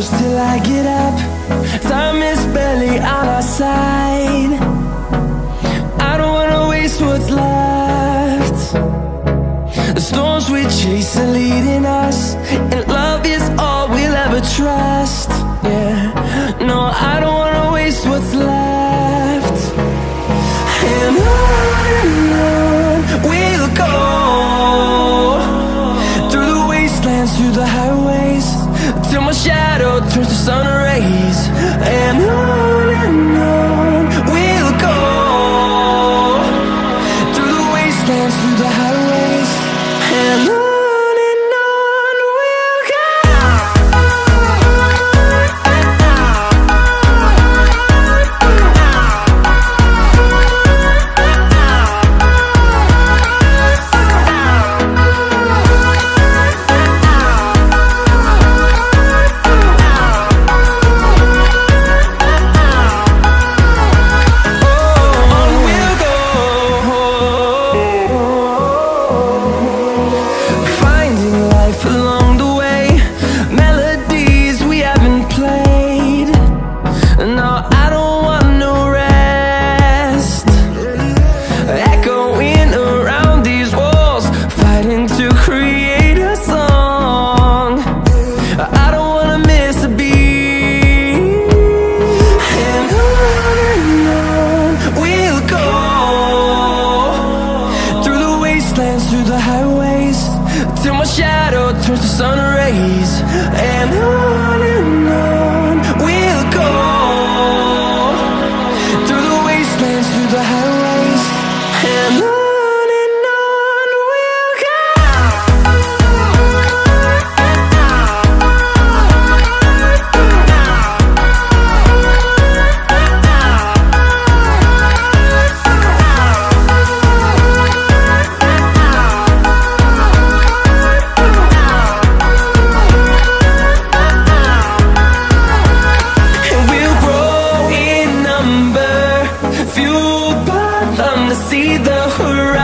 close till I get up. Time is barely on our side. I don't wanna waste what's left. The storms we chase are leading us, and love is all we'll ever trust. Yeah, no, I don't wanna waste what's left. And on we'll go, through the wastelands, through the highways, till my shadow turns to sun rays. And on we'll go, through the wastelands, through the highways, and on we'll go. Along the way, melodies we haven't played. No, I don't want no rest. Echoing around these walls, fighting to create a song. I don't wanna miss a beat. And on we'll go, through the wastelands, through the highways, till my shadow turns to sun rays. And on we'll go, through the wastelands, through the highways, and on we'll go. Fueled by them to see the horizon.